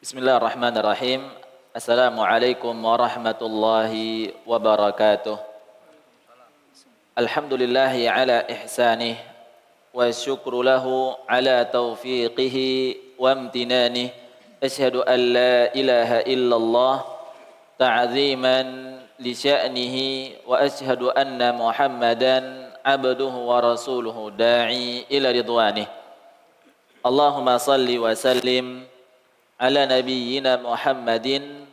Bismillahirrahmanirrahim. Assalamualaikum warahmatullahi wabarakatuh. Alhamdulillahi ala ihsanih wa syukru lahu ala taufiqihi wa amtinanih. Asyhadu an la ilaha illallah ta'ziman li sya'nihi wa asyhadu anna Muhammadan abduhu wa rasuluhu da'i ila ridwanih. Allahumma salli wa sallim ala nabiyyina Muhammadin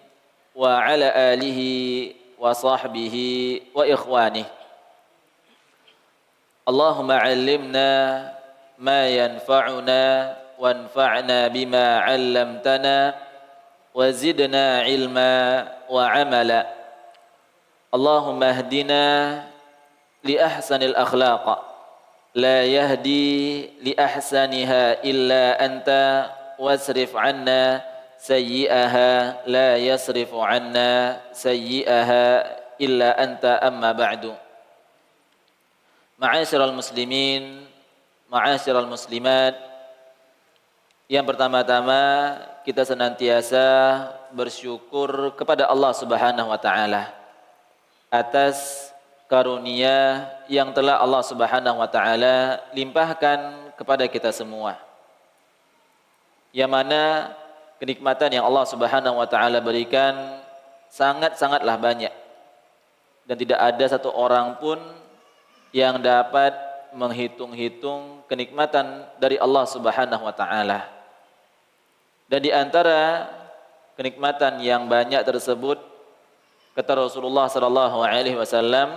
wa ala alihi wa sahbihi wa ikhwanih. Allahumma 'allimna ma yanfa'una wanfa'na bima 'allamtana wa zidna 'ilma wa 'amala. Allahumma ihdina li ahsanil akhlaq la yahdi li ahsaniha illa anta wasrif 'anna sayyi'aha la yasrifu 'anna sayyi'aha illa anta amma ba'du. Ma'asyiral muslimin, ma'asyiral muslimat, yang pertama-tama kita senantiasa bersyukur kepada Allah Subhanahu wa taala atas karunia yang telah Allah Subhanahu wa taala limpahkan kepada kita semua. Yang mana kenikmatan yang Allah Subhanahu wa taala berikan sangat-sangatlah banyak. Dan tidak ada satu orang pun yang dapat menghitung-hitung kenikmatan dari Allah Subhanahu wa taala. Dan di antara kenikmatan yang banyak tersebut, kata Rasulullah sallallahu alaihi wasallam,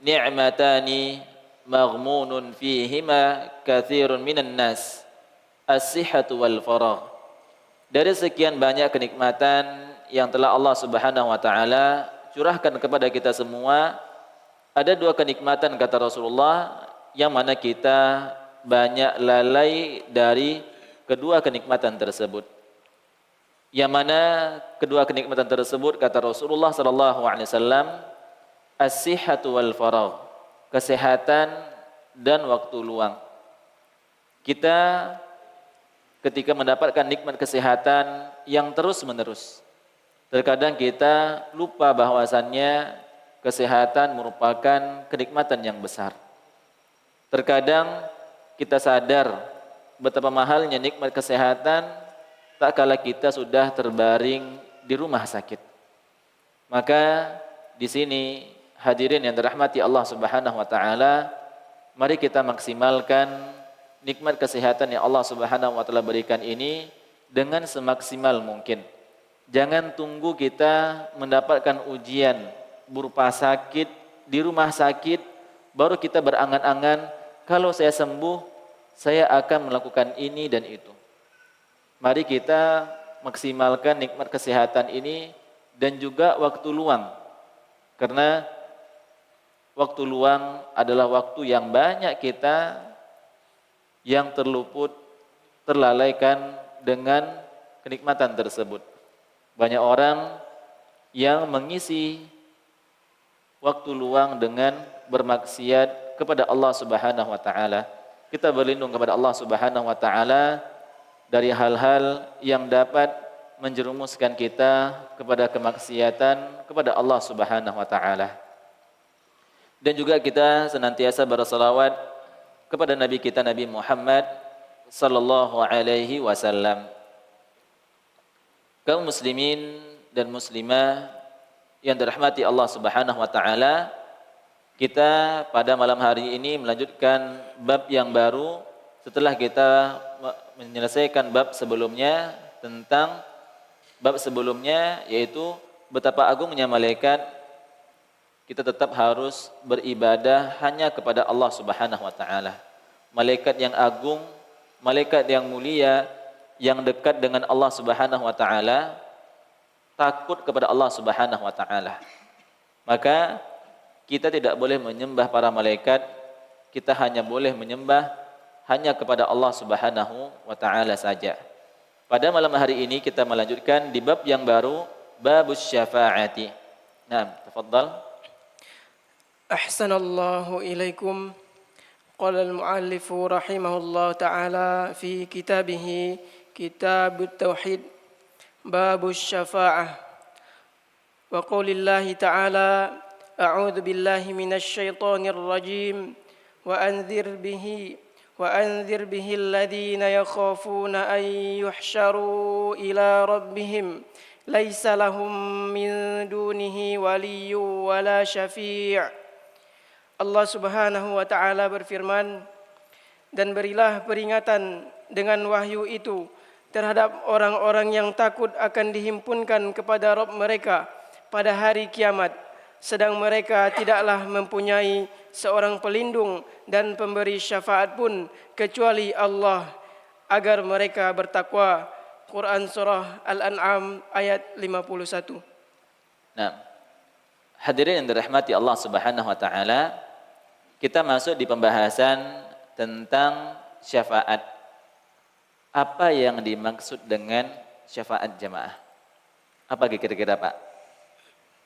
ni'matani maghmunun fihima katsirun minan nas, as-sihhatu wal faragh. Dari sekian banyak kenikmatan yang telah Allah Subhanahu wa taala curahkan kepada kita semua, ada dua kenikmatan kata Rasulullah yang mana kita banyak lalai dari kedua kenikmatan tersebut. Yang mana kedua kenikmatan tersebut kata Rasulullah sallallahu alaihi wasallam, as-sihhatu wal faragh, kesehatan dan waktu luang. Kita ketika mendapatkan nikmat kesehatan yang terus-menerus, terkadang kita lupa bahwasannya kesehatan merupakan kenikmatan yang besar. Terkadang kita sadar betapa mahalnya nikmat kesehatan tak kala kita sudah terbaring di rumah sakit. Maka di sini hadirin yang dirahmati Allah Subhanahu wa taala, mari kita maksimalkan nikmat kesehatan yang Allah Subhanahu wa taala berikan ini dengan semaksimal mungkin. Jangan tunggu kita mendapatkan ujian berupa sakit di rumah sakit baru kita berangan-angan, kalau saya sembuh saya akan melakukan ini dan itu. Mari kita maksimalkan nikmat kesehatan ini dan juga waktu luang. Karena waktu luang adalah waktu yang banyak kita yang terluput, terlalaikan dengan kenikmatan tersebut. Banyak orang yang mengisi waktu luang dengan bermaksiat kepada Allah Subhanahu wa taala. Kita berlindung kepada Allah Subhanahu wa taala dari hal-hal yang dapat menjerumuskan kita kepada kemaksiatan kepada Allah Subhanahu wa taala. Dan juga kita senantiasa berselawat kepada Nabi kita Nabi Muhammad sallallahu alaihi wasallam. Kaum muslimin dan muslimah yang dirahmati Allah Subhanahu wa taala, kita pada malam hari ini melanjutkan bab yang baru setelah kita menyelesaikan bab sebelumnya, tentang bab sebelumnya yaitu betapa agungnya malaikat. Kita tetap harus beribadah hanya kepada Allah Subhanahu wa taala. Malaikat yang agung, malaikat yang mulia, yang dekat dengan Allah Subhanahu wa taala, takut kepada Allah Subhanahu wa taala. Maka kita tidak boleh menyembah para malaikat, kita hanya boleh menyembah hanya kepada Allah Subhanahu wa taala saja. Pada malam hari ini kita melanjutkan di bab yang baru, babus syafaati. Naam, tafadhal. Ahsanallahu ilaikum. Qala al-muallifu rahimahullah ta'ala fi kitabih Kitab Tauhid باب الشفاعة وقول الله تعالى أعوذ بالله من الشيطان الرجيم وأنذر به الذين يخافون أن يحشروا إلى ربهم ليس لهم من دونه ولي ولا شفيع. Allah Subhanahu wa taala berfirman, dan berilah peringatan dengan wahyu itu terhadap orang-orang yang takut akan dihimpunkan kepada Rabb mereka pada hari kiamat, sedang mereka tidaklah mempunyai seorang pelindung dan pemberi syafaat pun kecuali Allah, agar mereka bertakwa. Quran Surah Al-An'am ayat 51. Nah, hadirin yang dirahmati Allah Subhanahu wa taala, kita masuk di pembahasan tentang syafaat. Apa yang dimaksud dengan syafaat jamaah? Apa kira-kira Pak?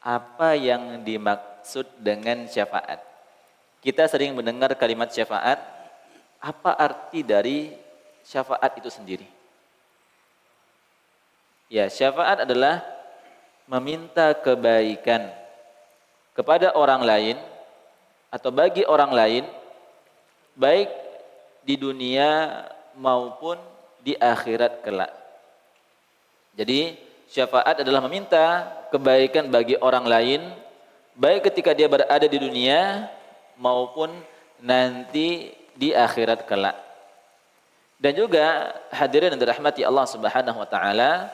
Apa yang dimaksud dengan syafaat? Kita sering mendengar kalimat syafaat. Apa arti dari syafaat itu sendiri? Ya, syafaat adalah meminta kebaikan kepada orang lain atau bagi orang lain, baik di dunia maupun di akhirat kelak. Jadi syafaat adalah meminta kebaikan bagi orang lain, baik ketika dia berada di dunia maupun nanti di akhirat kelak. Dan juga hadirin yang dirahmati Allah Subhanahu wa taala,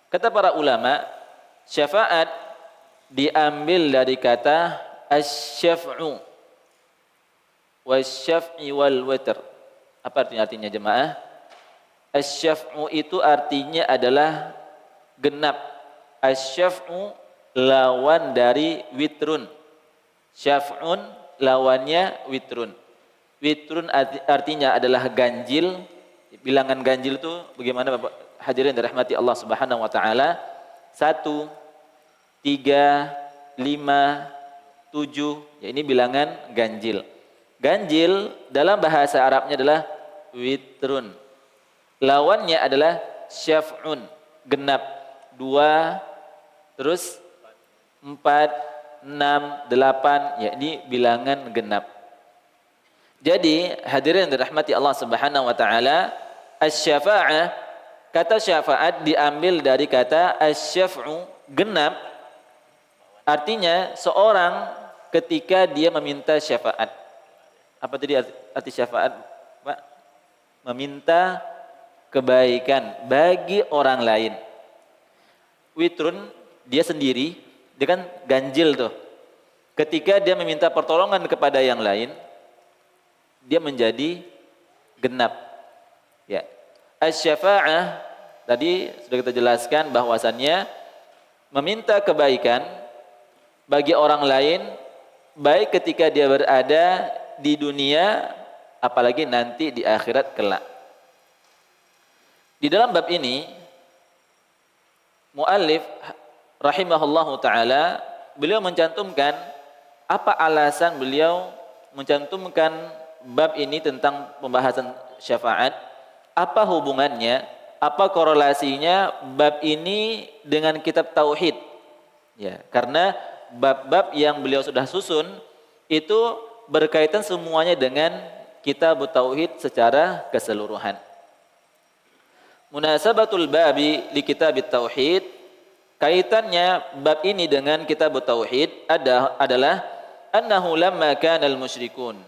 kata para ulama, syafaat diambil dari kata asy-syaf'u wasy-syaf'i wal witr. Apa artinya jemaah? Asy-syaf'u itu artinya adalah genap. Asy-syaf'u lawan dari witrun. Syaf'un lawannya witrun. Witrun artinya adalah ganjil. Bilangan ganjil itu bagaimana Bapak hadirin dirahmati Allah Subhanahu wa taala? 1, 3, 5, 7. Ya, ini bilangan ganjil. Ganjil dalam bahasa Arabnya adalah witrun. Lawannya adalah syaf'un, genap. 2, terus 4, 6, 8. Ya, ini bilangan genap. Jadi hadirin yang dirahmati Allah Subhanahu wa taala, asy-syafa'ah, kata syafaat diambil dari kata asy-syaf'u, genap. Artinya seorang ketika dia meminta syafaat. Apa tadi arti syafaat, Pak? Meminta kebaikan bagi orang lain. Witrun dia sendiri, dia kan ganjil tuh. Ketika dia meminta pertolongan kepada yang lain, dia menjadi genap. Ya. Asy-syafa'ah tadi sudah kita jelaskan bahwasannya meminta kebaikan bagi orang lain, baik ketika dia berada di dunia apalagi nanti di akhirat kelak. Di dalam bab ini muallif rahimahullahu taala beliau mencantumkan apa alasan beliau mencantumkan bab ini tentang pembahasan syafaat, apa hubungannya, apa korelasinya bab ini dengan kitab tauhid. Ya, karena bab-bab yang beliau sudah susun itu berkaitan semuanya dengan kitab tauhid secara keseluruhan. Munasabatul babi li kitab tauhid, kaitannya bab ini dengan kitab tauhid adalah annahu lamma kana al-musyrikun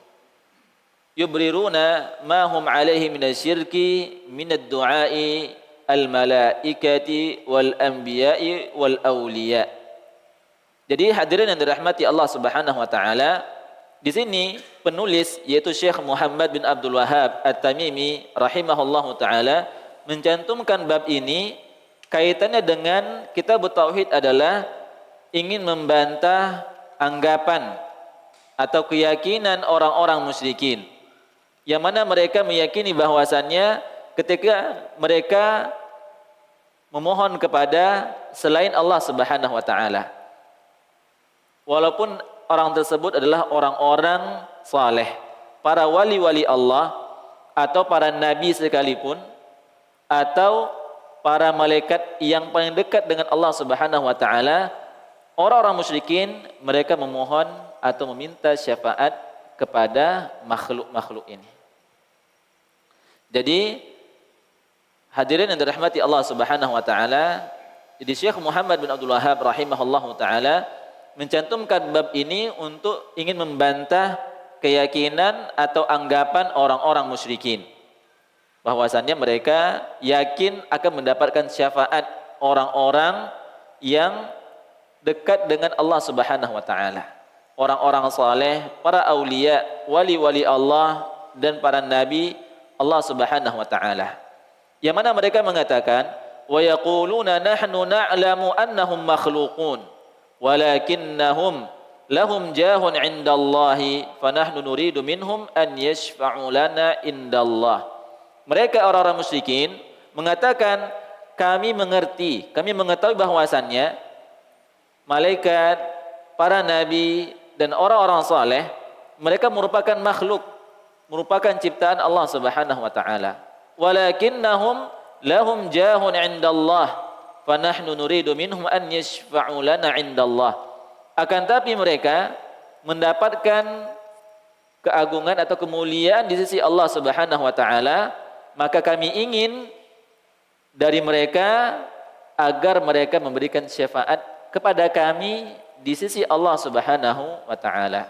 yubriruna ma hum alaihi minasyirki minad du'ai al-malaikati wal anbiya'i wal awliya. Jadi hadirin yang dirahmati Allah Subhanahu wa taala, di sini penulis yaitu Syekh Muhammad bin Abdul Wahhab At-Tamimi rahimahullahu taala mencantumkan bab ini kaitannya dengan kitab tauhid adalah ingin membantah anggapan atau keyakinan orang-orang musyrikin yang mana mereka meyakini bahwasannya ketika mereka memohon kepada selain Allah Subhanahu wa taala, walaupun orang tersebut adalah orang-orang saleh, para wali-wali Allah atau para nabi sekalipun, atau para malaikat yang paling dekat dengan Allah Subhanahu wa taala, orang-orang musyrikin mereka memohon atau meminta syafaat kepada makhluk-makhluk ini. Jadi hadirin yang dirahmati Allah Subhanahu wa taala, jadi Syekh Muhammad bin Abdul Wahhab rahimahullahu taala mencantumkan bab ini untuk ingin membantah keyakinan atau anggapan orang-orang musyrikin bahwasannya mereka yakin akan mendapatkan syafaat orang-orang yang dekat dengan Allah Subhanahu wa taala. Orang-orang saleh, para aulia, wali-wali Allah dan para nabi Allah Subhanahu wa taala. Yang mana mereka mengatakan wa yaquluna nahnu na'lamu annahum makhluqun walakinnahum lahum jahun 'indallahi fanahnu nuridu minhum an yashfa'u lana indallah. Mereka orang-orang musyrikin mengatakan kami mengerti, kami mengetahui bahwasannya malaikat, para nabi dan orang-orang saleh mereka merupakan makhluk, merupakan ciptaan Allah Subhanahu wa taala. Walakinnahum lahum jahun 'indallah fanahnu nuridu minhum an yashfa'u lana indallah. Akan tapi mereka mendapatkan keagungan atau kemuliaan di sisi Allah Subhanahu wa taala, maka kami ingin dari mereka agar mereka memberikan syafaat kepada kami di sisi Allah Subhanahu wa taala.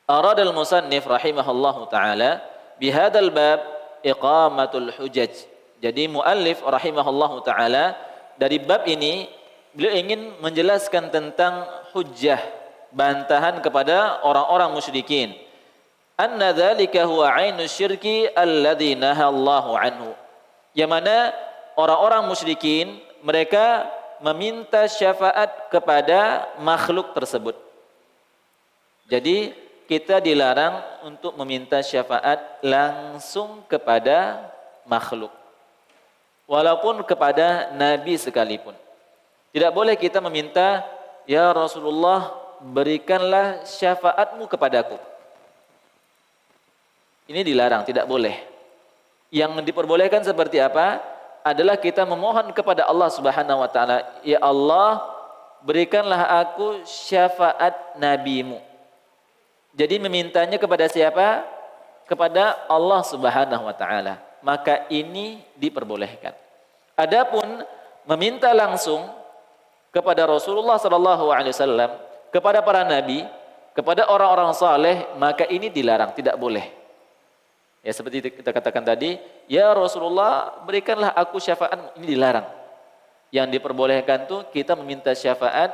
Aradal musannif rahimahullahu taala bihadzal bab iqamatul hujaj. Jadi muallif rahimahullahu taala dari bab ini beliau ingin menjelaskan tentang hujjah, bantahan kepada orang-orang musyrikin. Anna dzalika huwa 'ainu syirki alladzi nahallahu anhu. Yang mana orang-orang musyrikin mereka meminta syafaat kepada makhluk tersebut. Jadi kita dilarang untuk meminta syafaat langsung kepada makhluk. Walaupun kepada nabi sekalipun. Tidak boleh kita meminta, ya Rasulullah berikanlah syafaatmu kepadaku. Ini dilarang, tidak boleh. Yang diperbolehkan seperti apa? Adalah kita memohon kepada Allah Subhanahu wa taala, ya Allah, berikanlah aku syafaat nabimu. Jadi memintanya kepada siapa? Kepada Allah Subhanahu wa taala. Maka ini diperbolehkan. Adapun meminta langsung kepada Rasulullah sallallahu alaihi wasallam, kepada para nabi, kepada orang-orang saleh, maka ini dilarang, tidak boleh. Ya seperti kita katakan tadi, ya Rasulullah berikanlah aku syafaat, ini dilarang. Yang diperbolehkan tuh kita meminta syafaat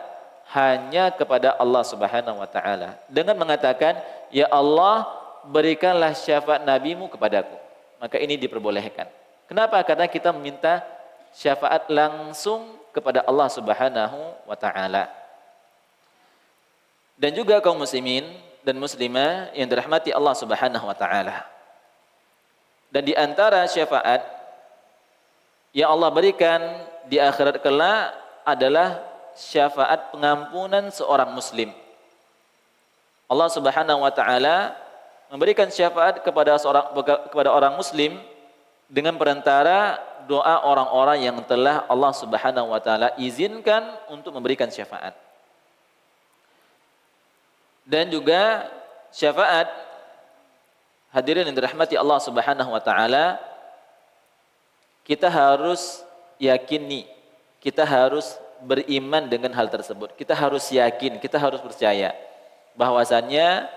hanya kepada Allah Subhanahu wa taala dengan mengatakan, ya Allah berikanlah syafaat nabimu kepadaku. Maka ini diperbolehkan. Kenapa? Karena kita meminta syafaat langsung kepada Allah Subhanahu wa taala. Dan juga kaum muslimin dan muslimah yang dirahmati Allah Subhanahu wa taala. Dan di antara syafaat yang Allah berikan di akhirat kelak adalah syafaat pengampunan seorang muslim. Allah Subhanahu wa taala memberikan syafaat kepada orang muslim dengan perantara doa orang-orang yang telah Allah Subhanahu wa taala izinkan untuk memberikan syafaat. Dan juga syafaat, hadirin yang dirahmati Allah Subhanahu wa taala, kita harus yakini, kita harus beriman dengan hal tersebut. Kita harus yakin, kita harus percaya bahwasannya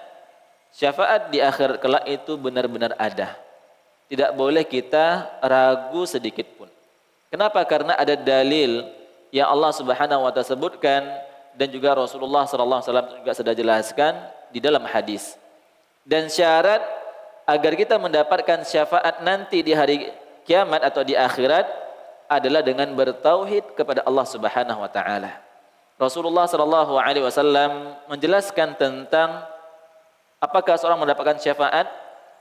syafaat di akhir kelak itu benar-benar ada. Tidak boleh kita ragu sedikit pun. Kenapa? Karena ada dalil yang Allah Subhanahu wa taala sebutkan dan juga Rasulullah sallallahu alaihi wasallam juga sudah jelaskan di dalam hadis. Dan syarat agar kita mendapatkan syafaat nanti di hari kiamat atau di akhirat adalah dengan bertauhid kepada Allah Subhanahu wa taala. Rasulullah sallallahu alaihi wasallam menjelaskan tentang apakah seorang mendapatkan syafaat?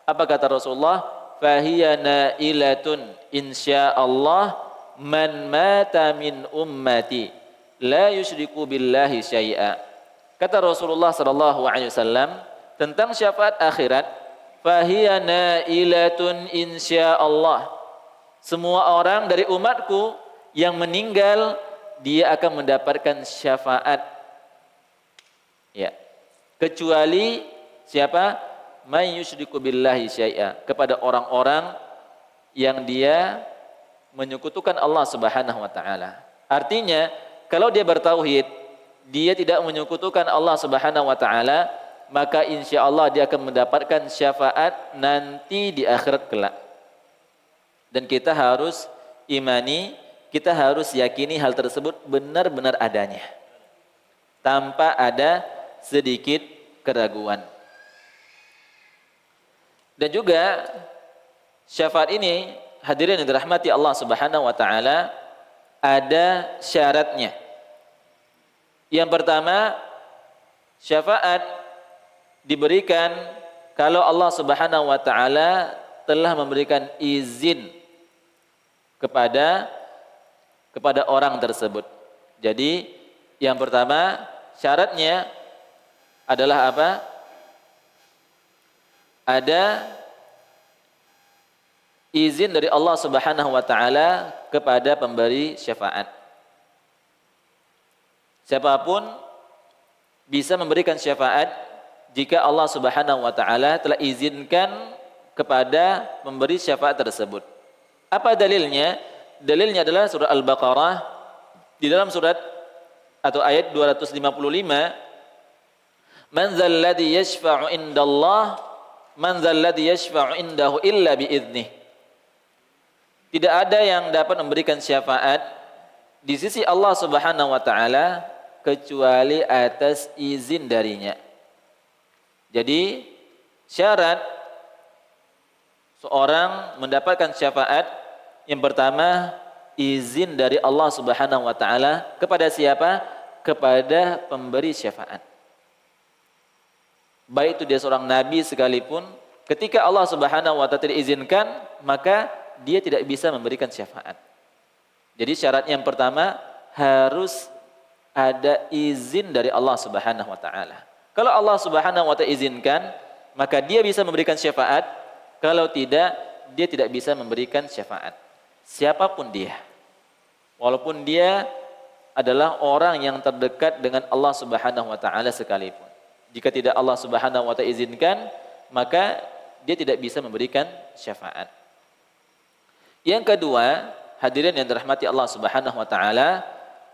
Apa kata Rasulullah? Fahiya nailatun insyaallah man mata min ummati la yusyriku billahi syai'a. Kata Rasulullah sallallahu alaihi wasallam tentang syafaat akhirat, fahiya nailatun insyaallah. Semua orang dari umatku yang meninggal, dia akan mendapatkan syafaat. Ya. Kecuali siapa? May yusyriku billahi syai'a, kepada orang-orang yang dia menyekutukan Allah Subhanahu wa taala. Artinya, kalau dia bertauhid, dia tidak menyekutukan Allah Subhanahu wa taala, maka insya Allah dia akan mendapatkan syafaat nanti di akhirat kelak. Dan kita harus imani, kita harus yakini hal tersebut benar-benar adanya, tanpa ada sedikit keraguan. Dan juga syafaat ini, hadirin yang dirahmati Allah Subhanahu wa taala, ada syaratnya. Yang pertama, syafaat diberikan kalau Allah Subhanahu wa taala telah memberikan izin kepada orang tersebut. Jadi, yang pertama syaratnya adalah apa? Ada izin dari Allah Subhanahu wa taala kepada pemberi syafaat. Siapapun bisa memberikan syafaat jika Allah Subhanahu wa taala telah izinkan kepada pemberi syafaat tersebut. Apa dalilnya? Dalilnya adalah surah Al-Baqarah, di dalam surat atau ayat 255, Man dzalladzi yashfa'u indallah man dzalladzi yashfa'u indahu illa biiznih. Tidak ada yang dapat memberikan syafaat di sisi Allah Subhanahu wa taala kecuali atas izin darinya. Jadi syarat seorang mendapatkan syafaat yang pertama izin dari Allah Subhanahu wa taala kepada siapa? Kepada pemberi syafaat. Baik itu dia seorang nabi sekalipun, ketika Allah Subhanahu wa taala tidak izinkan, maka dia tidak bisa memberikan syafaat. Jadi syarat yang pertama harus ada izin dari Allah Subhanahu wa taala. Kalau Allah Subhanahu wa taala izinkan, maka dia bisa memberikan syafaat. Kalau tidak, dia tidak bisa memberikan syafaat. Siapapun dia. Walaupun dia adalah orang yang terdekat dengan Allah Subhanahu wa taala sekalipun. Jika tidak Allah Subhanahu wa taala izinkan, maka dia tidak bisa memberikan syafaat. Yang kedua, hadirin yang dirahmati Allah Subhanahu wa taala,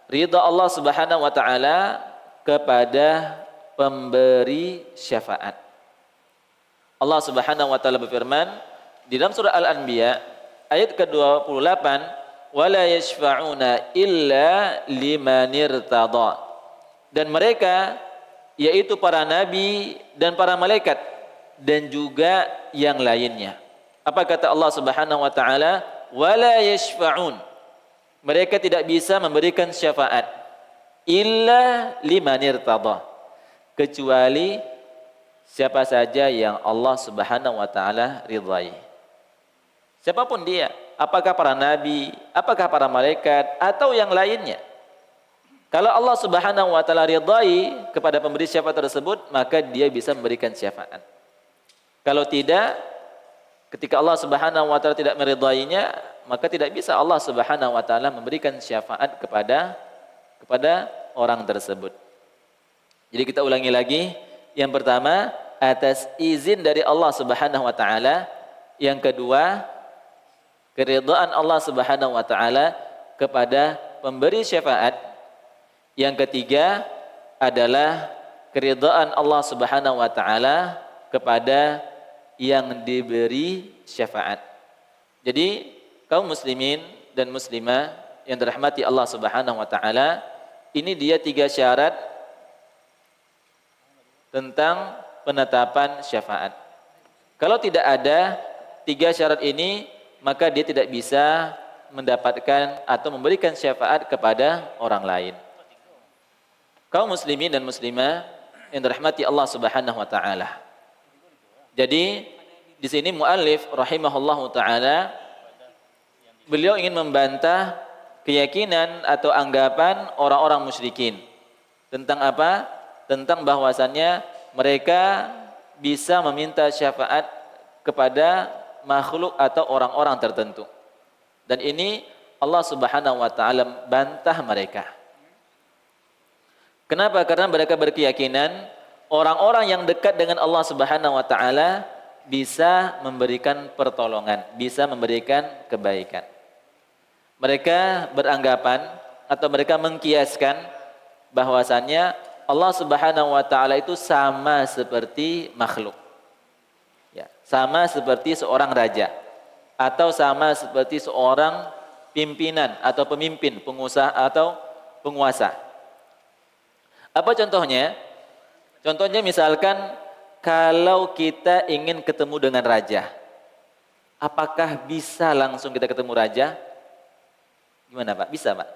ridha Allah Subhanahu wa taala kepada pemberi syafaat. Allah Subhanahu wa taala berfirman di dalam surah Al-Anbiya ayat ke-28, wala yashfa'una illa liman irtada. Dan mereka, yaitu para nabi dan para malaikat dan juga yang lainnya. Apa kata Allah Subhanahu wa taala? Wala yashfa'un. Mereka tidak bisa memberikan syafaat illa liman irtada, kecuali siapa saja yang Allah Subhanahu wa taala ridhai. Siapapun dia, apakah para nabi, apakah para malaikat atau yang lainnya. Kalau Allah Subhanahu wa taala ridhai kepada pemberi syafaat tersebut, maka dia bisa memberikan syafaat. Kalau tidak, ketika Allah Subhanahu wa taala tidak meridhainya, maka tidak bisa Allah Subhanahu wa taala memberikan syafaat kepada orang tersebut. Jadi kita ulangi lagi. Yang pertama, atas izin dari Allah Subhanahu wa taala. Yang kedua, keridhaan Allah Subhanahu wa taala kepada pemberi syafaat. Yang ketiga adalah keridhaan Allah Subhanahu wa taala kepada yang diberi syafaat. Jadi kaum muslimin dan muslimah yang dirahmati Allah Subhanahu wa taala, ini dia 3 syarat tentang penetapan syafaat. Kalau tidak ada 3 syarat ini, maka dia tidak bisa mendapatkan atau memberikan syafaat kepada orang lain. Kaum muslimin dan muslimah yang dirahmati Allah Subhanahu wa taala. Jadi di sini muallif rahimahullahu taala beliau ingin membantah keyakinan atau anggapan orang-orang musyrikin tentang apa? Tentang bahwasannya mereka bisa meminta syafaat kepada makhluk atau orang-orang tertentu. Dan ini Allah Subhanahu wa taala bantah mereka. Kenapa? Karena mereka berkeyakinan orang-orang yang dekat dengan Allah Subhanahu wa taala bisa memberikan pertolongan, bisa memberikan kebaikan. Mereka beranggapan atau mereka mengkiaskan bahwasannya Allah Subhanahu wa taala itu sama seperti makhluk. Ya, sama seperti seorang raja atau sama seperti seorang pimpinan atau pemimpin, pengusaha atau penguasa. Apa contohnya? Contohnya misalkan kalau kita ingin ketemu dengan raja, apakah bisa langsung kita ketemu raja? Gimana Pak? Bisa Pak?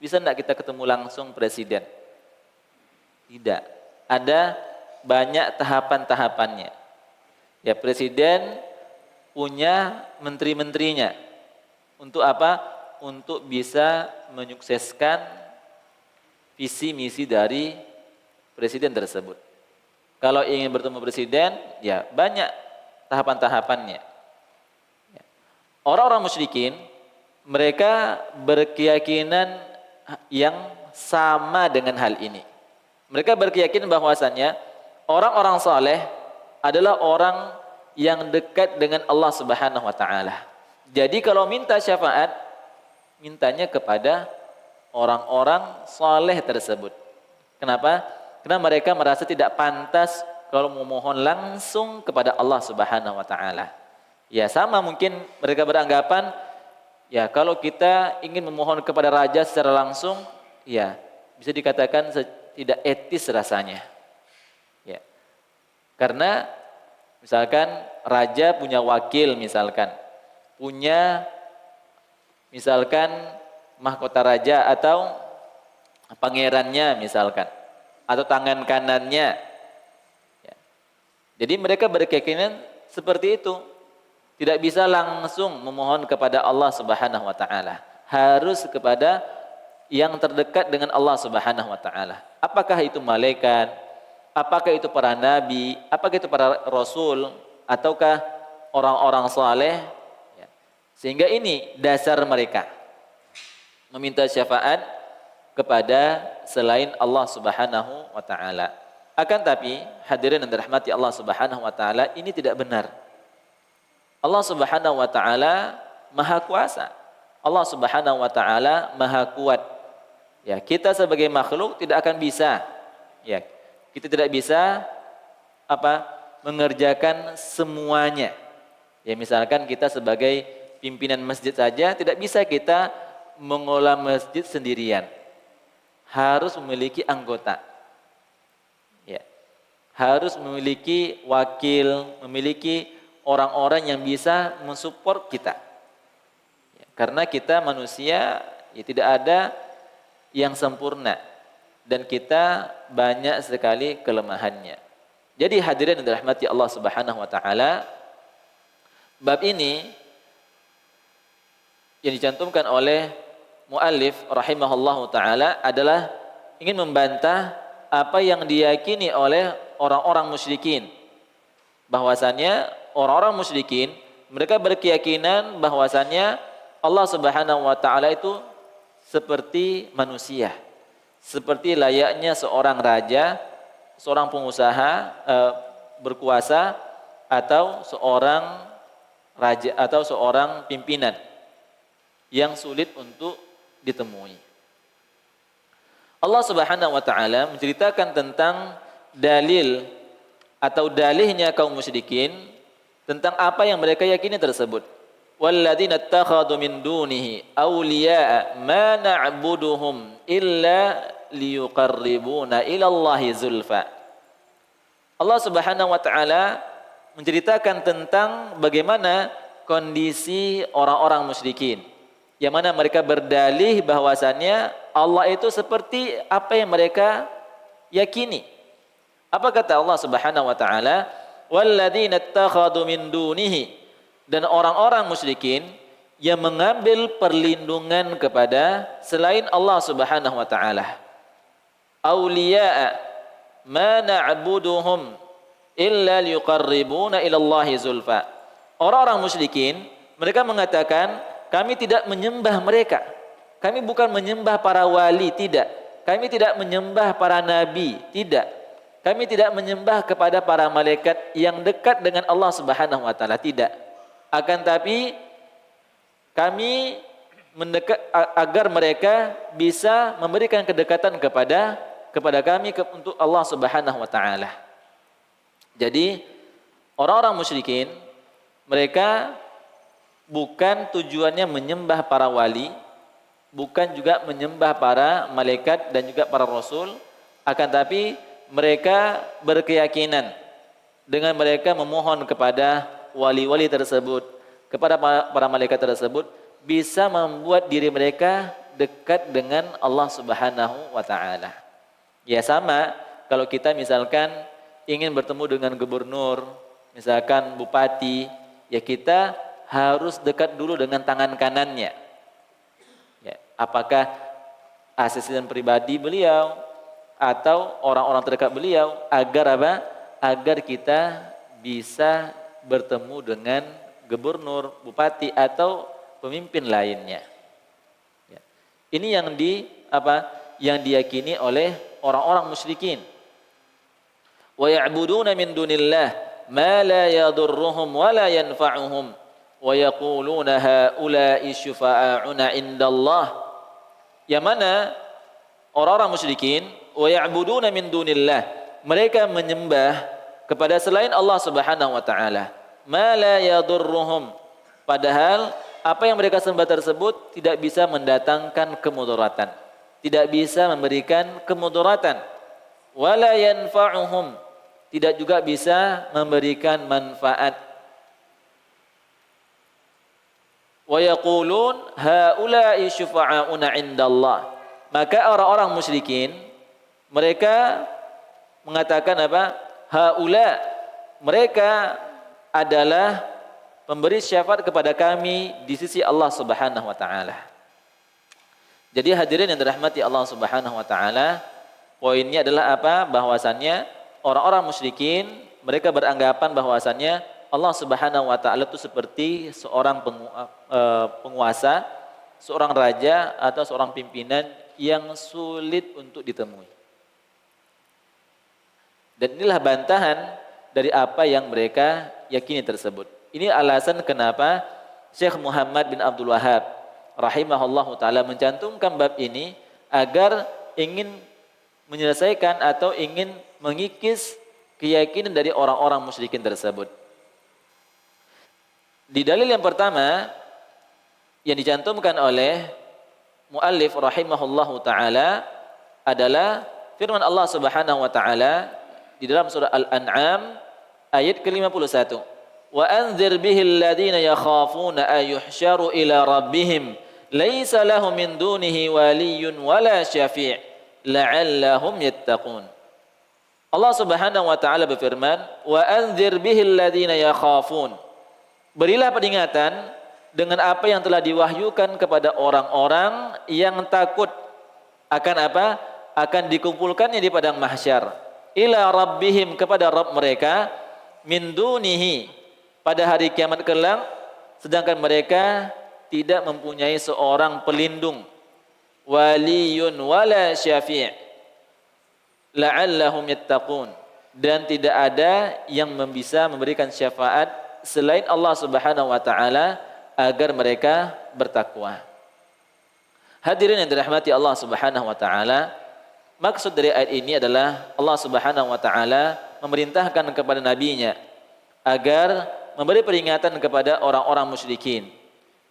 Bisa enggak kita ketemu langsung presiden? Tidak. Ada banyak tahapan-tahapannya. Ya, presiden punya menteri-menterinya. Untuk apa? Untuk bisa menyukseskan visi misi dari presiden tersebut. Kalau ingin bertemu presiden, ya banyak tahapan-tahapannya. Ya. Orang-orang musyrikin, mereka berkeyakinan yang sama dengan hal ini. Mereka berkeyakinan bahwasannya orang-orang saleh adalah orang yang dekat dengan Allah Subhanahu wa taala. Jadi kalau minta syafaat, mintanya kepada orang-orang saleh tersebut. Kenapa? Karena mereka merasa tidak pantas kalau memohon langsung kepada Allah Subhanahu wa taala. Ya, sama mungkin mereka beranggapan ya kalau kita ingin memohon kepada raja secara langsung, ya bisa dikatakan tidak etis rasanya. Ya. Karena misalkan raja punya wakil misalkan, punya misalkan mahkota raja atau pangerannya misalkan, atau tangan kanannya. Ya. Jadi mereka berkeyakinan seperti itu. Tidak bisa langsung memohon kepada Allah Subhanahu wa taala. Harus kepada yang terdekat dengan Allah Subhanahu wa taala. Apakah itu malaikat? Apakah itu para nabi? Apakah itu para rasul? Ataukah orang-orang saleh? Ya. Sehingga ini dasar mereka meminta syafaat kepada selain Allah Subhanahu wa taala. Akan tapi hadirin yang dirahmati Allah Subhanahu wa taala, ini tidak benar. Allah Subhanahu wa taala Maha Kuasa. Allah Subhanahu wa taala Maha Kuat. Ya, kita sebagai makhluk tidak akan bisa. Ya, kita tidak bisa mengerjakan semuanya. Ya, misalkan kita sebagai pimpinan masjid saja tidak bisa kita mengolah masjid sendirian. Harus memiliki anggota. Ya. Harus memiliki wakil, memiliki orang-orang yang bisa mensupport kita. Ya. Karena kita manusia, ya tidak ada yang sempurna. Dan kita banyak sekali kelemahannya. Jadi hadirin yang dirahmati Allah Subhanahu wa taala, bab ini yang dicantumkan oleh muallif rahimahullahu taala adalah ingin membantah apa yang diyakini oleh orang-orang musyrikin. Bahwasannya orang-orang musyrikin mereka berkeyakinan bahwasannya Allah Subhanahu wa taala itu seperti manusia. Seperti layaknya seorang raja, seorang pengusaha berkuasa atau seorang raja atau seorang pimpinan yang sulit untuk ditemui. Allah Subhanahu wa taala menceritakan tentang dalil atau dalihnya kaum musyrikin tentang apa yang mereka yakini tersebut. Walladzina ittakhadhu min dunihi awliya'a ma na'buduhum illa liyuqarribuna ila Allahi zulfa. Allah Subhanahu wa taala menceritakan tentang bagaimana kondisi orang-orang musyrikin, yang mana mereka berdalih bahwasannya Allah itu seperti apa yang mereka yakini. Apa kata Allah Subhanahu wa taala? Walladzina ittakhadhu min dunihi, dan orang-orang musyrikin yang mengambil perlindungan kepada selain Allah Subhanahu wa taala. Auliya'a ma na'buduhum illa liyuqarribuna ila Allahi zulfa. Orang-orang musyrikin mereka mengatakan kami tidak menyembah mereka. Kami bukan menyembah para wali, tidak. Kami tidak menyembah para nabi, tidak. Kami tidak menyembah kepada para malaikat yang dekat dengan Allah Subhanahu wa taala, tidak. Akan tapi kami mendekat agar mereka bisa memberikan kedekatan kepada kami untuk Allah Subhanahu wa taala. Jadi orang-orang musyrikin mereka bukan tujuannya menyembah para wali, bukan juga menyembah para malaikat dan juga para rasul, akan tapi mereka berkeyakinan dengan mereka memohon kepada wali-wali tersebut, kepada para malaikat tersebut, bisa membuat diri mereka dekat dengan Allah Subhanahu wa taala. Ya sama kalau kita misalkan ingin bertemu dengan gubernur, misalkan bupati, ya kita harus dekat dulu dengan tangan kanannya. Ya, apakah asisten pribadi beliau atau orang-orang terdekat beliau, agar apa? Agar kita bisa bertemu dengan gubernur, bupati atau pemimpin lainnya. Ya. Ini yang diyakini oleh orang-orang musyrikin. Wa ya'buduna min dunillah ma la yadurruhum wa la yanfa'uhum wa yaquluna haula'i syufa'a'una indallah. Yang mana orang-orang musyrikin wa ya'buduna min dunillah, mereka menyembah kepada selain Allah Subhanahu wa taala, ma la yadurruhum, padahal apa yang mereka sembah tersebut tidak bisa mendatangkan kemudaratan, tidak bisa memberikan kemudaratan, wala yanfa'uhum, tidak juga bisa memberikan manfaat. Wa yaqulun haula'i syufa'auna indallah, maka orang-orang musyrikin mereka mengatakan apa? Haula, mereka adalah pemberi syafaat kepada kami di sisi Allah Subhanahu wa taala. Jadi hadirin yang dirahmati Allah Subhanahu wa taala, poinnya adalah apa? Bahwasannya orang-orang musyrikin mereka beranggapan bahwasannya Allah Subhanahu wa taala itu seperti seorang penguasa, seorang raja atau seorang pimpinan yang sulit untuk ditemui. Dan inilah bantahan dari apa yang mereka yakini tersebut. Ini alasan kenapa Syekh Muhammad bin Abdul Wahhab rahimahullahu taala mencantumkan bab ini agar ingin menyelesaikan atau ingin mengikis keyakinan dari orang-orang musyrikin tersebut. Di dalil yang pertama yang dicantumkan oleh muallif rahimahullahu taala adalah firman Allah Subhanahu wa taala di dalam surah Al-An'am ayat ke-51. Wa anzir bihil ladina yakhafuna ayuhsyaru ila rabbihim laisa lahum min dunihi waliyyun wala syafi' la'allahum yattaqun. Allah Subhanahu wa taala berfirman, wa anzir bihil ladina yakhafun. Berilah peringatan dengan apa yang telah diwahyukan kepada orang-orang yang takut akan apa? Akan dikumpulkannya di padang mahsyar. Ila rabbihim, kepada Rabb mereka, min dunihi, pada hari kiamat kelak, sedangkan mereka tidak mempunyai seorang pelindung, waliyun wala syafi' la'allahum yattaqun, dan tidak ada yang bisa memberikan syafaat selain Allah Subhanahu wa taala agar mereka bertakwa. Hadirin yang dirahmati Allah Subhanahu wa taala, maksud dari ayat ini adalah Allah Subhanahu wa taala memerintahkan kepada nabinya agar memberi peringatan kepada orang-orang musyrikin,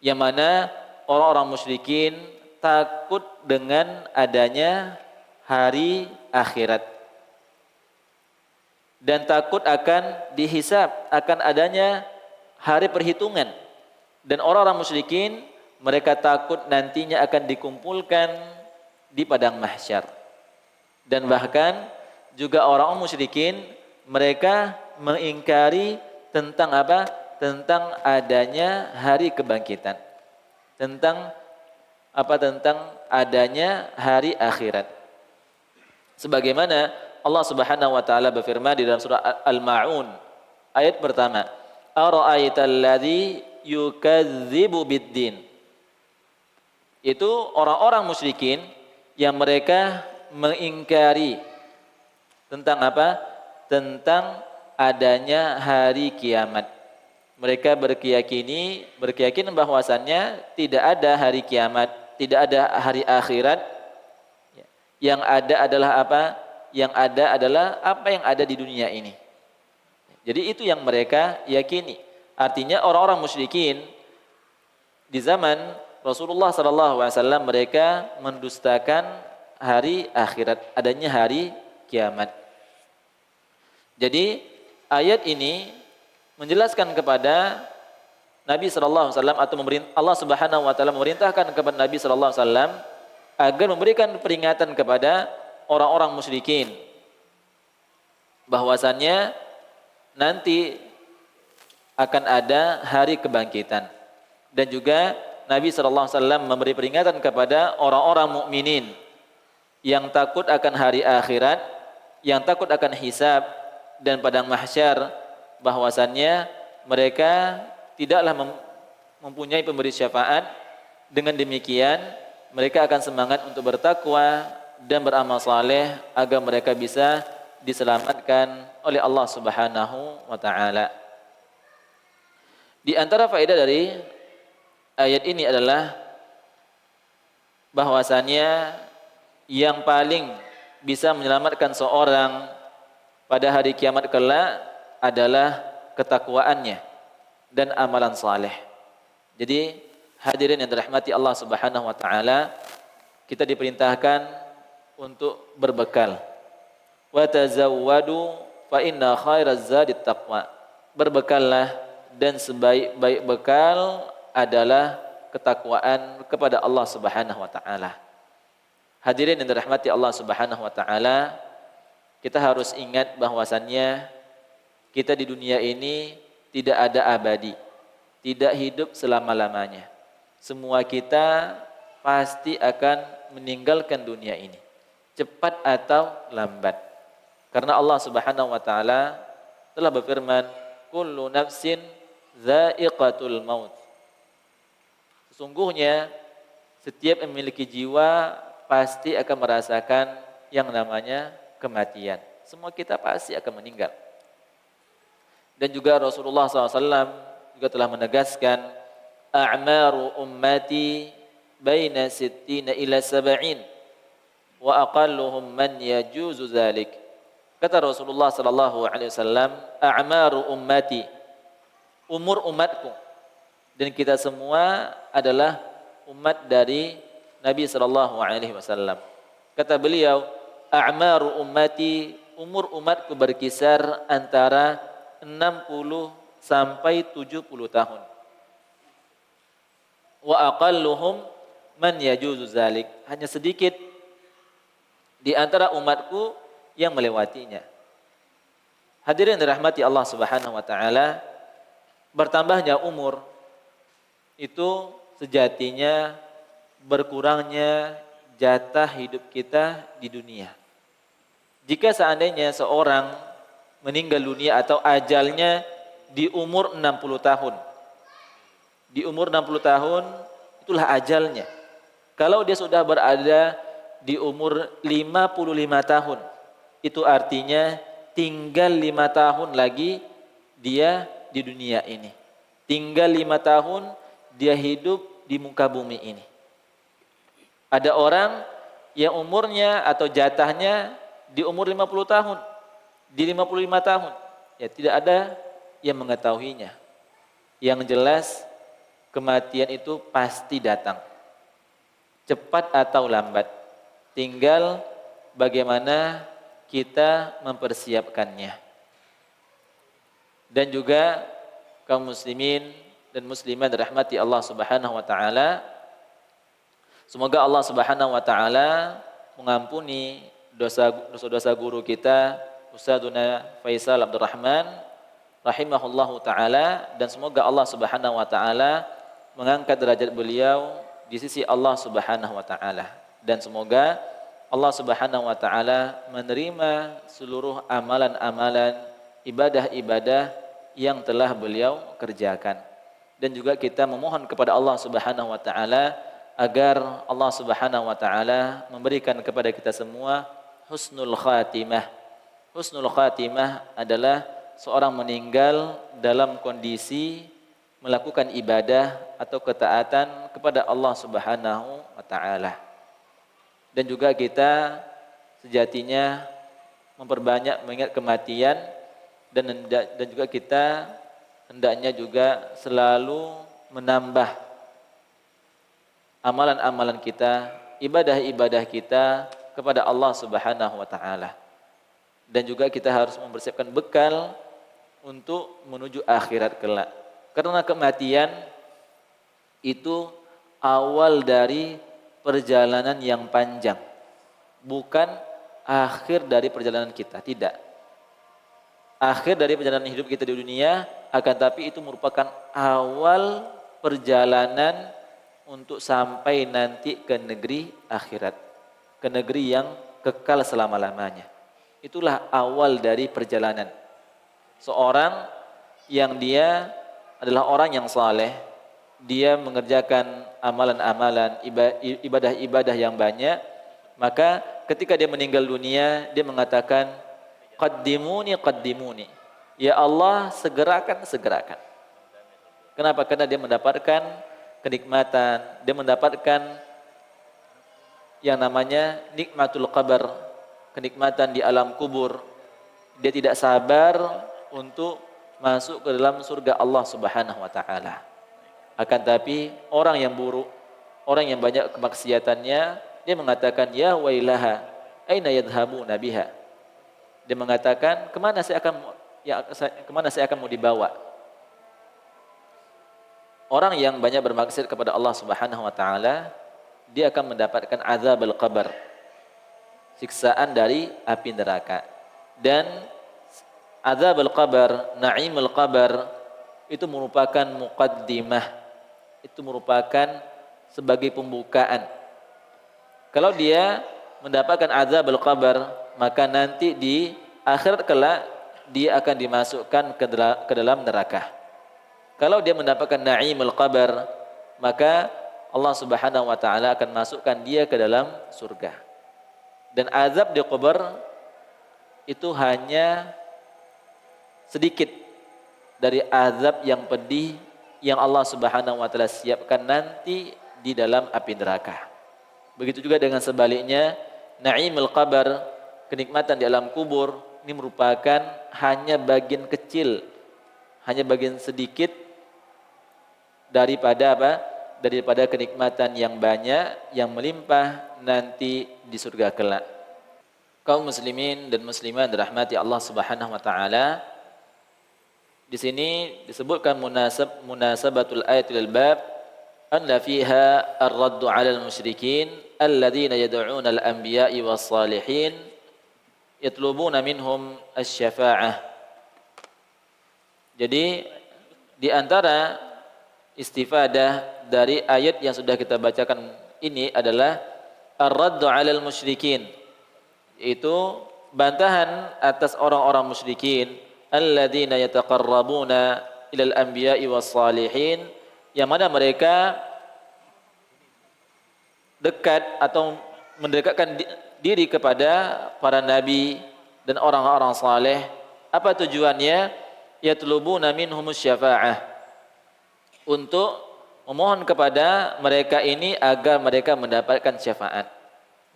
yang mana orang-orang musyrikin takut dengan adanya hari akhirat dan takut akan dihisab, akan adanya hari perhitungan. Dan orang-orang musyrikin mereka takut nantinya akan dikumpulkan di padang mahsyar. Dan bahkan juga orang musyrikin mereka mengingkari tentang apa? Tentang adanya hari kebangkitan. Tentang apa? Tentang adanya hari akhirat. Sebagaimana Allah Subhanahu wa taala berfirman di dalam surah Al-Ma'un ayat pertama, ara'aital ladzi yukadzibu biddin, Itu orang-orang musyrikin yang mereka mengingkari tentang apa? Tentang adanya hari kiamat. Mereka berkeyakinan bahwasannya tidak ada hari kiamat, tidak ada hari akhirat. Yang ada adalah apa? Yang ada adalah apa yang ada di dunia ini. Jadi itu yang mereka yakini. Artinya orang-orang musyrikin di zaman Rasulullah SAW mereka mendustakan hari akhirat, adanya hari kiamat. Jadi ayat ini menjelaskan kepada Nabi SAW atau Allah Subhanahu Wa Taala memerintahkan kepada Nabi SAW agar memberikan peringatan kepada orang-orang musyrikin bahwasannya nanti akan ada hari kebangkitan, dan juga Nabi SAW memberi peringatan kepada orang-orang mukminin yang takut akan hari akhirat, yang takut akan hisab dan padang mahsyar, bahwasannya mereka tidaklah mempunyai pemberi syafaat. Dengan demikian mereka akan semangat untuk bertakwa dan beramal saleh agar mereka bisa diselamatkan oleh Allah Subhanahu wa taala. Di antara faedah dari ayat ini adalah bahwasannya yang paling bisa menyelamatkan seorang pada hari kiamat kelak adalah ketakwaannya dan amalan saleh. Jadi hadirin yang dirahmati Allah Subhanahu wa taala, kita diperintahkan untuk berbekal. Wa tazawwadu fa inna khairaz zadit taqwa. Berbekallah, dan sebaik-baik bekal adalah ketakwaan kepada Allah Subhanahu wa taala. Hadirin yang dirahmati Allah Subhanahu wa taala, kita harus ingat bahwasannya kita di dunia ini tidak ada abadi, tidak hidup selama-lamanya. Semua kita pasti akan meninggalkan dunia ini, cepat atau lambat. Karena Allah Subhanahu wa taala telah berfirman, kullu nafsin dha'iqatul maut. Sesungguhnya setiap yang memiliki jiwa pasti akan merasakan yang namanya kematian. Semua kita pasti akan meninggal. Dan juga Rasulullah SAW juga telah menegaskan, a'maru ummati baina sittina ila sab'in wa aqalluhum man yajuzu zalik. Kata Rasulullah SAW, a'maru ummati, umur umatku, dan kita semua adalah umat dari Nabi SAW. Kata beliau, a'maru ummati, umur umatku berkisar antara 60 sampai 70 tahun. Wa aqalluhum man yajuzu zalik, hanya sedikit di antara umatku yang melewatinya. Hadirin dirahmati Allah Subhanahu wa taala, bertambahnya umur itu sejatinya berkurangnya jatah hidup kita di dunia. Jika seandainya seorang meninggal dunia atau ajalnya di umur 60 tahun. Di umur 60 tahun itulah ajalnya. Kalau dia sudah berada di umur 55 tahun, itu artinya tinggal 5 tahun lagi dia di dunia ini. Tinggal 5 tahun dia hidup di muka bumi ini. Ada orang yang umurnya atau jatahnya di umur 50 tahun, di 55 tahun. Ya, tidak ada yang mengetahuinya. Yang jelas kematian itu pasti datang. Cepat atau lambat. Tinggal bagaimana kita mempersiapkannya. Dan juga kaum muslimin dan muslimat dirahmati Allah Subhanahu wa taala, semoga Allah Subhanahu wa taala mengampuni dosa-dosa guru kita Ustadzuna Faisal Abdurrahman rahimahullahu taala, dan semoga Allah Subhanahu wa taala mengangkat derajat beliau di sisi Allah Subhanahu wa taala, dan semoga Allah Subhanahu wa taala menerima seluruh amalan-amalan, ibadah-ibadah yang telah beliau kerjakan. Dan juga kita memohon kepada Allah Subhanahu wa taala agar Allah Subhanahu wa taala memberikan kepada kita semua husnul khatimah. Husnul khatimah adalah seorang meninggal dalam kondisi melakukan ibadah atau ketaatan kepada Allah Subhanahu wa taala. Dan juga kita sejatinya memperbanyak mengingat kematian dan juga kita hendaknya juga selalu menambah amalan-amalan kita, ibadah-ibadah kita kepada Allah Subhanahu wa taala. Dan juga kita harus mempersiapkan bekal untuk menuju akhirat kelak. Karena kematian itu awal dari perjalanan yang panjang, bukan akhir dari perjalanan kita, tidak. Akhir dari perjalanan hidup kita di dunia, akan tapi itu merupakan awal perjalanan untuk sampai nanti ke negeri akhirat, ke negeri yang kekal selama-lamanya. Itulah awal dari perjalanan. Seorang yang dia adalah orang yang saleh, dia mengerjakan amalan-amalan, ibadah-ibadah yang banyak, maka ketika dia meninggal dunia, dia mengatakan, qaddimuni, qaddimuni. Ya Allah, segerakan, segerakan. Kenapa? Karena dia mendapatkan kenikmatan, dia mendapatkan yang namanya nikmatul qabr, kenikmatan di alam kubur. Dia tidak sabar untuk masuk ke dalam surga Allah Subhanahu wa taala. Akan tapi orang yang buruk, orang yang banyak kemaksiatannya, dia mengatakan ya wailaha, aina yadhhabuna biha. Dia mengatakan kemana saya akan mau dibawa? Orang yang banyak bermaksiat kepada Allah Subhanahu wa taala, dia akan mendapatkan azabul qabr, siksaan dari api neraka. Dan azabul qabr, na'imul qabr itu merupakan muqaddimah, itu merupakan sebagai pembukaan. Kalau dia mendapatkan azabul qabr, maka nanti di akhirat kelak dia akan dimasukkan ke dalam neraka. Kalau dia mendapatkan na'imul qabr, maka Allah Subhanahu wa taala akan masukkan dia ke dalam surga. Dan azab di kubur itu hanya sedikit dari azab yang pedih yang Allah Subhanahu wa taala siapkan nanti di dalam api neraka. Begitu juga dengan sebaliknya, na'imul qabr, kenikmatan di alam kubur, ini merupakan hanya bagian kecil, hanya bagian sedikit daripada apa? Daripada kenikmatan yang banyak yang melimpah nanti di surga kelak. Kaum muslimin dan muslimat dirahmati Allah Subhanahu wa taala, di sini disebutkan munasabatul ayatil bab anna fiha ar-raddu 'alal musyrikin alladziina yad'uuna al-anbiya'i was-salihin yatlubuna minhum asy-syafa'ah. Jadi di antara istifadah dari ayat yang sudah kita bacakan ini adalah ar-raddu 'alal musyrikin, yaitu bantahan atas orang-orang musyrikin alladzina yataqarrabuna ilal anbiya'i was-salihin, yang mana mereka dekat atau mendekatkan diri kepada para nabi dan orang-orang saleh. Apa tujuannya? Yatlubuna minhumus syafa'ah, untuk memohon kepada mereka ini agar mereka mendapatkan syafaat.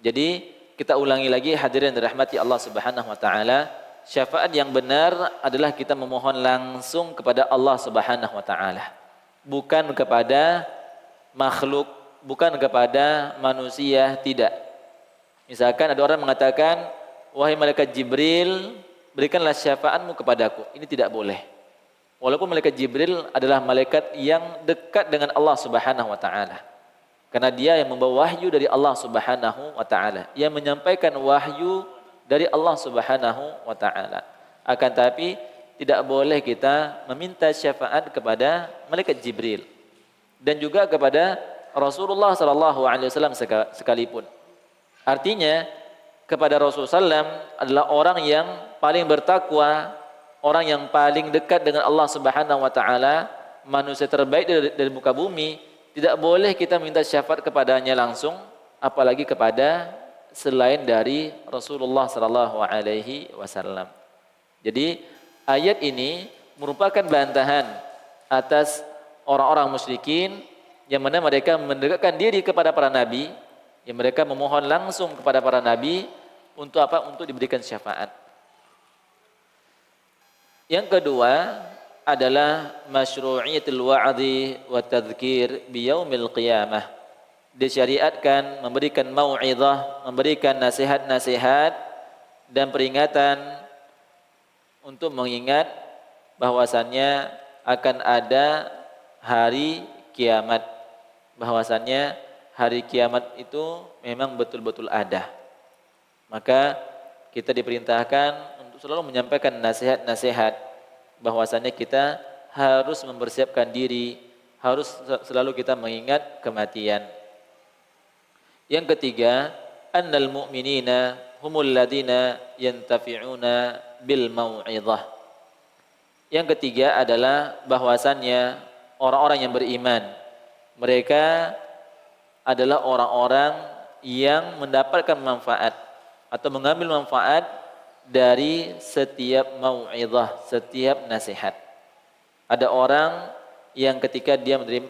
Jadi kita ulangi lagi hadirin dirahmati Allah Subhanahu wa taala, syafaat yang benar adalah kita memohon langsung kepada Allah Subhanahu wa taala, bukan kepada makhluk, bukan kepada manusia, tidak. Misalkan ada orang mengatakan, wahai malaikat Jibril, berikanlah syafaatmu kepadaku. Ini tidak boleh. Walaupun malaikat Jibril adalah malaikat yang dekat dengan Allah Subhanahu wa taala. Karena dia yang membawa wahyu dari Allah Subhanahu wa taala, yang menyampaikan wahyu dari Allah Subhanahu wa taala. Akan tapi tidak boleh kita meminta syafaat kepada malaikat Jibril dan juga kepada Rasulullah sallallahu alaihi wasallam sekalipun. Artinya kepada Rasulullah SAW adalah orang yang paling bertakwa, orang yang paling dekat dengan Allah Subhanahu wa taala, manusia terbaik dari muka bumi, tidak boleh kita minta syafaat kepadanya langsung, apalagi kepada selain dari Rasulullah sallallahu alaihi wasallam. Jadi ayat ini merupakan bantahan atas orang-orang musyrikin yang mana mereka mendekatkan diri kepada para nabi, yang mereka memohon langsung kepada para nabi untuk apa? Untuk diberikan syafaat. Yang kedua adalah masyru'iyatul wa'dhi wa tadhkir biyaumil qiyamah. Disyariatkan memberikan mau'izah, memberikan nasihat-nasihat dan peringatan untuk mengingat bahwasannya akan ada hari kiamat. Bahwasannya hari kiamat itu memang betul-betul ada. Maka kita diperintahkan untuk selalu menyampaikan nasihat-nasihat bahwasannya kita harus mempersiapkan diri, harus selalu kita mengingat kematian. Yang ketiga, annal mu'minina humul ladina yantafi'una bil mau'izah. Yang ketiga adalah bahwasannya orang-orang yang beriman, mereka adalah orang-orang yang mendapatkan manfaat atau mengambil manfaat dari setiap mau'izah, setiap nasihat. Ada orang yang ketika dia menerima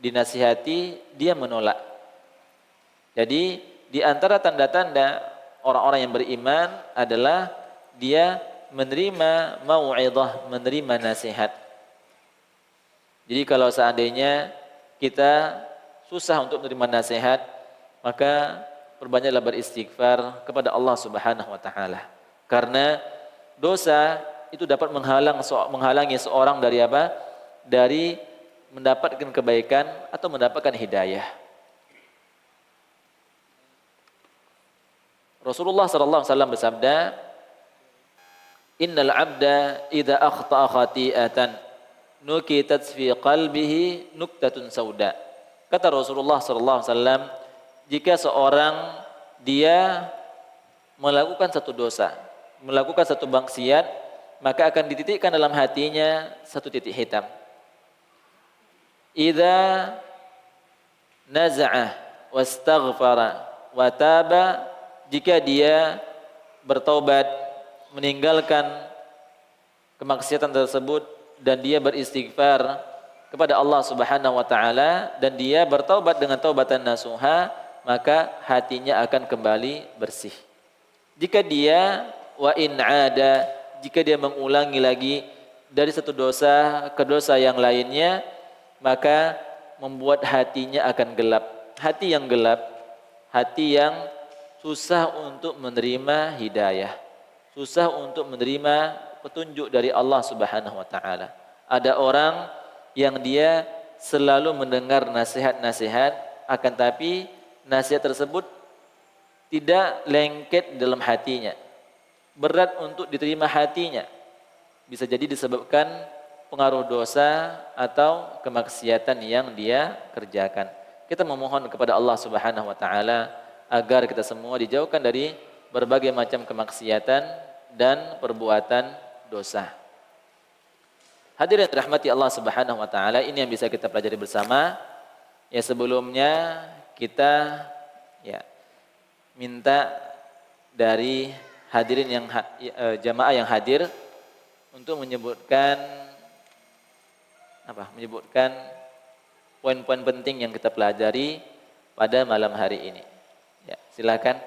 dinasihati, dia menolak. Jadi di antara tanda-tanda orang-orang yang beriman adalah dia menerima mau'izah, menerima nasihat. Jadi kalau seandainya kita susah untuk menerima nasihat, maka perbanyaklah beristighfar kepada Allah Subhanahu wa taala. Karena dosa itu dapat menghalangi seorang dari apa? Dari mendapatkan kebaikan atau mendapatkan hidayah. Rasulullah sallallahu alaihi wasallam bersabda, "Innal 'abda idza akhta'a khati'atan nukitat fi qalbihi nuktatun sauda." Kata Rasulullah sallallahu alaihi wasallam, jika seorang dia melakukan satu dosa, melakukan satu maksiat, maka akan dititikkan dalam hatinya satu titik hitam. Idza naza'ah wastaghfara wa taba, jika dia bertaubat, meninggalkan kemaksiatan tersebut dan dia beristighfar kepada Allah Subhanahu wa taala dan dia bertaubat dengan taubatan nasuha, maka hatinya akan kembali bersih. Jika dia wa in ada, jika dia mengulangi lagi dari satu dosa ke dosa yang lainnya, maka membuat hatinya akan gelap. Hati yang gelap, hati yang susah untuk menerima hidayah, susah untuk menerima petunjuk dari Allah Subhanahu wa taala. Ada orang yang dia selalu mendengar nasihat-nasihat, akan tapi nasihat tersebut tidak lengket dalam hatinya, berat untuk diterima hatinya. Bisa jadi disebabkan pengaruh dosa atau kemaksiatan yang dia kerjakan. Kita memohon kepada Allah Subhanahu wa taala agar kita semua dijauhkan dari berbagai macam kemaksiatan dan perbuatan dosa. Hadirin rahmati Allah Subhanahu wa taala, ini yang bisa kita pelajari bersama. Ya, sebelumnya kita minta dari hadirin yang jamaah yang hadir untuk menyebutkan poin-poin penting yang kita pelajari pada malam hari ini. Ya, silakan.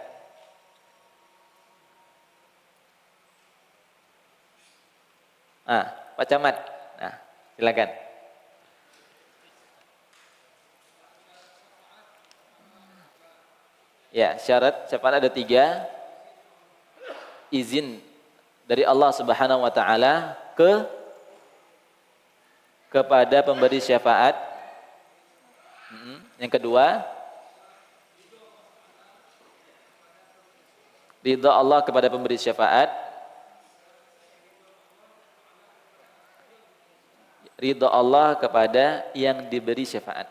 Pak Camat. Nah, silakan. Ya, syarat syafaat ada 3. Izin dari Allah Subhanahu wa taala kepada pemberi syafaat. Yang kedua, ridha Allah kepada pemberi syafaat. Ridha Allah kepada yang diberi syafaat.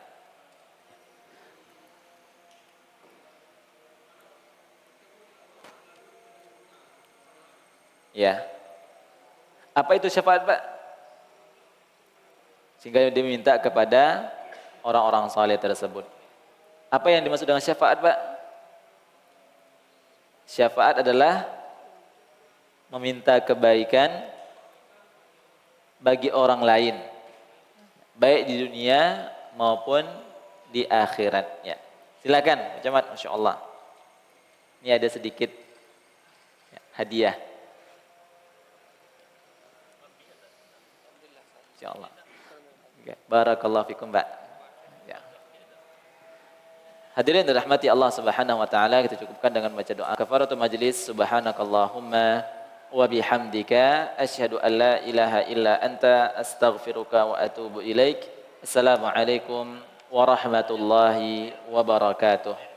Ya. Apa itu syafaat, Pak? Sehingga dia minta kepada orang-orang saleh tersebut. Apa yang dimaksud dengan syafaat, Pak? Syafaat adalah meminta kebaikan bagi orang lain, baik di dunia maupun di akhirat. Ya. Silakan, Camat, Masya Allah. Ini ada sedikit hadiah. Insya Allah. Barakallahu fikum, Mbak. Ya. Hadirin dirahmati Allah Subhanahu wa taala, kita cukupkan dengan baca doa kafaratul majlis. Subhanakallahumma wa bihamdika asyhadu an la ilaha illa anta astaghfiruka wa atubu ilaik. Assalamualaikum warahmatullahi wabarakatuh.